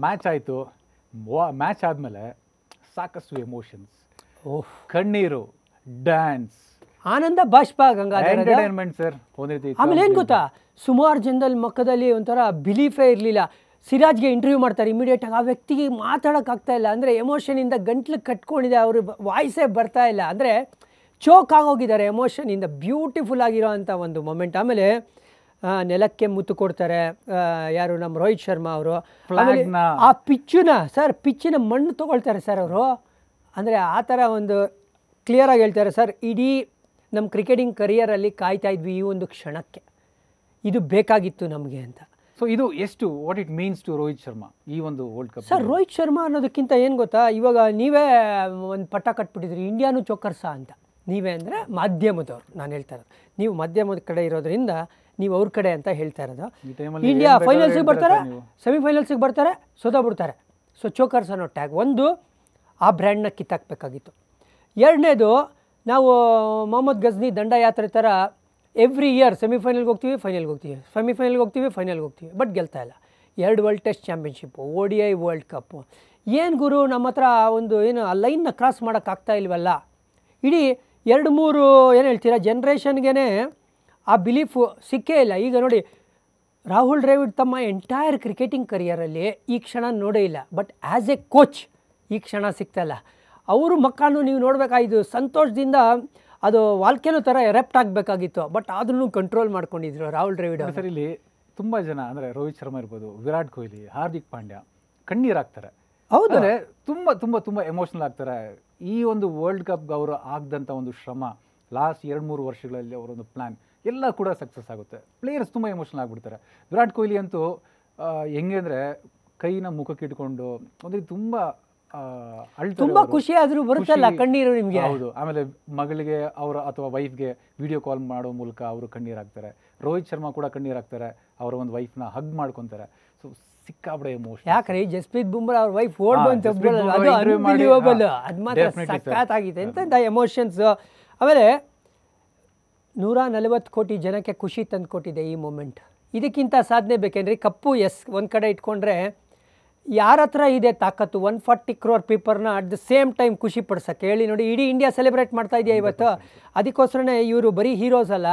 Match ಆಯಿತು. Match ಆದಮೇಲೆ ಸಾಕಷ್ಟು ಎಮೋಷನ್ಸ್, ಓಹ್, ಕಣ್ಣೀರು, ಡ್ಯಾನ್ಸ್, ಆನಂದ ಬಾಷ್ಪ ಗಂಗಾಧರ್ ಎಂಟರ್ಟೈನ್ಮೆಂಟ್ ಸರ್. ಒಂದು ರೀತಿ ಆಮೇಲೆ ಏನು ಗೊತ್ತಾ, ಸುಮಾರು ಜನದಲ್ಲಿ ಮಕ್ಕದಲ್ಲಿ ಒಂಥರ ಬಿಲೀಫೇ ಇರಲಿಲ್ಲ. ಸಿರಾಜ್ಗೆ ಇಂಟರ್ವ್ಯೂ ಮಾಡ್ತಾರೆ ಇಮಿಡಿಯೇಟಾಗಿ, ಆ ವ್ಯಕ್ತಿಗೆ ಮಾತಾಡೋಕ್ಕಾಗ್ತಾ ಇಲ್ಲ, ಅಂದರೆ ಎಮೋಷನಿಂದ ಗಂಟ್ಲು ಕಟ್ಕೊಂಡಿದೆ, ಅವರು ವಾಯ್ಸೇ ಬರ್ತಾ ಇಲ್ಲ, ಅಂದರೆ ಚೋಕ್ ಆಗೋಗಿದ್ದಾರೆ ಎಮೋಷನಿಂದ. ಬ್ಯೂಟಿಫುಲ್ ಆಗಿರೋ ಅಂಥ ಒಂದು ಮೊಮೆಂಟ್. ಆಮೇಲೆ ನೆಲಕ್ಕೆ ಮುತ್ತು ಕೊಡ್ತಾರೆ ಯಾರು, ನಮ್ಮ ರೋಹಿತ್ ಶರ್ಮಾ ಅವರು. ಆ ಪಿಚ್ಚಿನ ಮಣ್ಣು ತೊಗೊಳ್ತಾರೆ ಸರ್ ಅವರು. ಅಂದರೆ ಆ ಥರ ಒಂದು ಕ್ಲಿಯರಾಗಿ ಹೇಳ್ತಾರೆ ಸರ್, ಇಡೀ ನಮ್ಮ ಕ್ರಿಕೆಟಿಂಗ್ ಕರಿಯರಲ್ಲಿ ಕಾಯ್ತಾ ಇದ್ವಿ ಈ ಒಂದು ಕ್ಷಣಕ್ಕೆ, ಇದು ಬೇಕಾಗಿತ್ತು ನಮಗೆ ಅಂತ. ಸೊ ಇದು ಎಷ್ಟು what it means to Rohit Sharma ಈ ಒಂದು world cup? Sir, Rohit Sharma ಅನ್ನೋದಕ್ಕಿಂತ ಏನು ಗೊತ್ತಾ, ಇವಾಗ ನೀವೇ ಒಂದು ಪಟ್ಟ ಕಟ್ಬಿಟ್ಟಿದ್ರಿ ಇಂಡಿಯಾನು ಚೋಕರ್ಸ ಅಂತ. ನೀವೇ ಅಂದರೆ ಮಾಧ್ಯಮದವ್ರು, ನಾನು ಹೇಳ್ತಾ ಇರೋದು. ನೀವು ಮಾಧ್ಯಮದ ಕಡೆ ಇರೋದ್ರಿಂದ ನೀವು ಅವ್ರ ಕಡೆ ಅಂತ ಹೇಳ್ತಾ ಇರೋದು. ಇಂಡಿಯಾ ಫೈನಲ್ಸಿಗೆ ಬರ್ತಾರೆ, ಸೆಮಿಫೈನಲ್ಸಿಗೆ ಬರ್ತಾರೆ, ಸೋತೋಗ್ಬಿಡ್ತಾರೆ. ಸೊ ಚೋಕರ್ಸ್ ಅನ್ನೋ ಟ್ಯಾಗ್ ಒಂದು, ಆ ಬ್ರ್ಯಾಂಡ್ನ ಕಿತ್ತಾಕಬೇಕಾಗಿತ್ತು. ಎರಡನೇದು, ನಾವು ಮೊಹಮ್ಮದ್ ಗಜ್ನಿ ದಂಡಯಾತ್ರೆ ಥರ ಎವ್ರಿ ಇಯರ್ ಸೆಮಿಫೈನಲ್ಗೆ ಹೋಗ್ತೀವಿ, ಫೈನಲ್ಗೆ ಹೋಗ್ತೀವಿ, ಸೆಮಿಫೈನಲ್ಗೆ ಹೋಗ್ತೀವಿ, ಫೈನಲ್ಗೆ ಹೋಗ್ತೀವಿ, ಬಟ್ ಗೆಲ್ತಾ ಇಲ್ಲ. 2 world test championship, ODI world cup. ಏನು ಗುರು, ನಮ್ಮ ಹತ್ರ ಒಂದು ಏನು ಆ ಲೈನ್ನ ಕ್ರಾಸ್ ಮಾಡೋಕ್ಕಾಗ್ತಾ ಇಲ್ವಲ್ಲ. ಇಡೀ 2-3 ಏನು ಹೇಳ್ತೀರಾ ಜನ್ರೇಷನ್ಗೆ ಆ ಬಿಲೀಫು ಸಿಕ್ಕೇ ಇಲ್ಲ. ಈಗ ನೋಡಿ, ರಾಹುಲ್ ದ್ರಾವಿಡ್ ತಮ್ಮ ಎಂಟೈರ್ ಕ್ರಿಕೆಟಿಂಗ್ ಕರಿಯರಲ್ಲಿ ಈ ಕ್ಷಣ ನೋಡೇ ಇಲ್ಲ, ಬಟ್ ಆ್ಯಸ್ ಎ ಕೋಚ್ ಈ ಕ್ಷಣ ಸಿಗ್ತಾಯಿಲ್ಲ. ಅವರು ಮಕ್ಕಳನ್ನು ನೀವು ನೋಡಬೇಕಾಗಿದ್ದು, ಸಂತೋಷದಿಂದ ಅದು ವಾಲ್ಕೆನೋ ಥರ ಎರೆಪ್ಟ್ ಆಗಬೇಕಾಗಿತ್ತು, ಬಟ್ ಆದ್ರೂ ಕಂಟ್ರೋಲ್ ಮಾಡ್ಕೊಂಡಿದ್ರು ರಾಹುಲ್ ದ್ರಾವಿಡ್. ಸರ್, ಇಲ್ಲಿ ತುಂಬ ಜನ ಅಂದರೆ ರೋಹಿತ್ ಶರ್ಮಾ ಇರ್ಬೋದು, ವಿರಾಟ್ ಕೊಹ್ಲಿ, ಹಾರ್ದಿಕ್ ಪಾಂಡ್ಯ ಕಣ್ಣೀರಾಗ್ತಾರೆ. ಹೌದು, ತುಂಬ ತುಂಬ ತುಂಬ ಎಮೋಷನಲ್ ಆಗ್ತಾರೆ. ಈ ಒಂದು ವರ್ಲ್ಡ್ ಕಪ್ಗೆ ಅವರು ಆಗದಂಥ ಒಂದು ಶ್ರಮ, ಲಾಸ್ಟ್ 2-3 ವರ್ಷಗಳಲ್ಲಿ ಅವರೊಂದು ಪ್ಲ್ಯಾನ್ ಎಲ್ಲ ಕೂಡ ಸಕ್ಸಸ್ ಆಗುತ್ತೆ. ಪ್ಲೇಯರ್ಸ್ ತುಂಬ ಎಮೋಷನಲ್ ಆಗಿಬಿಡ್ತಾರೆ. ವಿರಾಟ್ ಕೊಹ್ಲಿ ಅಂತೂ ಹೆಂಗೆ ಅಂದರೆ ಕೈನ ಮುಖಕ್ಕೆ ಇಟ್ಕೊಂಡು ಒಂದು ತುಂಬ ತುಂಬ ಖುಷಿ ಆದರೂ ಬರುತ್ತಲ್ಲ ಕಣ್ಣೀರು ನಿಮಗೆ. ಹೌದು. ಆಮೇಲೆ ಮಗಳಿಗೆ ಅವರ ಅಥವಾ ವೈಫ್ಗೆ ವಿಡಿಯೋ ಕಾಲ್ ಮಾಡೋ ಮೂಲಕ ಅವರು ಕಣ್ಣೀರಾಗ್ತಾರೆ. ರೋಹಿತ್ ಶರ್ಮಾ ಕೂಡ ಕಣ್ಣೀರಾಗ್ತಾರೆ, ಅವರ ಒಂದು ವೈಫ್ನ ಹಗ್ ಮಾಡ್ಕೊತಾರೆ. ಸೊ ಸಿಕ್ಕಾಬಡೆ ಎಮೋಷನ್. ಯಾಕ್ರಿ, ಜಸ್ಪ್ರೀತ್ ಬುಮ್ರಾ ಅವ್ರ ವೈಫ್ ಓಡ್ ಬಂತು, ಅದು ಅನ್ಬಿಲಿಯಬಲ್, ಅದು ಮಾತ್ರ ಸಖತ್ತಾಗಿದೆ ಅಂತ ಎಮೋಷನ್ಸ್. ಆಮೇಲೆ 140 ಕೋಟಿ ಜನಕ್ಕೆ ಖುಷಿ ತಂದು ಕೊಟ್ಟಿದೆ ಈ ಮೂಮೆಂಟ್. ಇದಕ್ಕಿಂತ ಸಾಧನೆ ಬೇಕೇನ್ರಿ? ಕಪ್ಪು ಎಸ್ ಒಂದು ಕಡೆ ಇಟ್ಕೊಂಡ್ರೆ, ಯಾರ ಹತ್ರ ಇದೆ ತಾಕತ್ತು 140 crore ಪೀಪರ್ನ ಅಟ್ ದ ಸೇಮ್ ಟೈಮ್ ಖುಷಿ ಪಡಿಸೋಕ್ಕೆ? ಹೇಳಿ ನೋಡಿ, ಇಡೀ ಇಂಡಿಯಾ ಸೆಲೆಬ್ರೇಟ್ ಮಾಡ್ತಾ ಇದೆಯಾ ಇವತ್ತು. ಅದಕ್ಕೋಸ್ಕರನೇ ಇವರು ಬರೀ ಹೀರೋಸ್ ಅಲ್ಲ,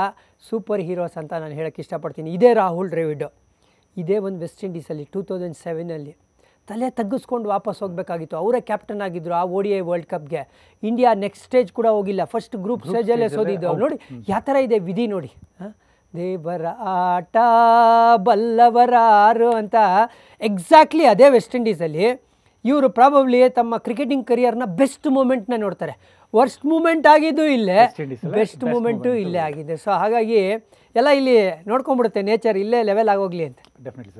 ಸೂಪರ್ ಹೀರೋಸ್ ಅಂತ ನಾನು ಹೇಳೋಕ್ಕೆ ಇಷ್ಟಪಡ್ತೀನಿ. ಇದೇ ರಾಹುಲ್ ದ್ರಾವಿಡ್, ಇದೇ ಒಂದು ವೆಸ್ಟ್ ಇಂಡೀಸಲ್ಲಿ 2007 ತಲೆ ತಗ್ಗಿಸ್ಕೊಂಡು ವಾಪಸ್ ಹೋಗಬೇಕಾಗಿತ್ತು. ಅವರೇ ಕ್ಯಾಪ್ಟನ್ ಆಗಿದ್ದರು ಆ ODI ವರ್ಲ್ಡ್ ಕಪ್ಗೆ. ಇಂಡಿಯಾ ನೆಕ್ಸ್ಟ್ ಸ್ಟೇಜ್ ಕೂಡ ಹೋಗಿಲ್ಲ, ಫಸ್ಟ್ ಗ್ರೂಪ್ ಸ್ಟೇಜಲ್ಲೇ ಸೋದಿದ್ದು. ನೋಡಿ ಯಾವ ಥರ ಇದೆ ವಿಧಿ ನೋಡಿ. ದೇವರ ಆಟ ಬಲ್ಲವರಾರು ಅಂತ ಎಕ್ಸಾಕ್ಟ್ಲಿ ಅದೇ ವೆಸ್ಟ್ ಇಂಡೀಸಲ್ಲಿ ಇವರು ಪ್ರಾಬಬ್ಲಿ ತಮ್ಮ ಕ್ರಿಕೆಟಿಂಗ್ ಕರಿಯರ್ನ ಬೆಸ್ಟ್ ಮೂಮೆಂಟ್ನ ನೋಡ್ತಾರೆ. ವರ್ಸ್ಟ್ ಮೂಮೆಂಟ್ ಆಗಿದ್ದು ಇಲ್ಲೇ, ಬೆಸ್ಟ್ ಮೂಮೆಂಟು ಇಲ್ಲೇ ಆಗಿದೆ. ಸೊ ಹಾಗಾಗಿ ಎಲ್ಲ ಇಲ್ಲಿ ನೋಡ್ಕೊಂಡ್ಬಿಡುತ್ತೆ ನೇಚರ್, ಇಲ್ಲೇ ಲೆವೆಲ್ ಆಗೋಗ್ಲಿ ಅಂತ. Definitely sir.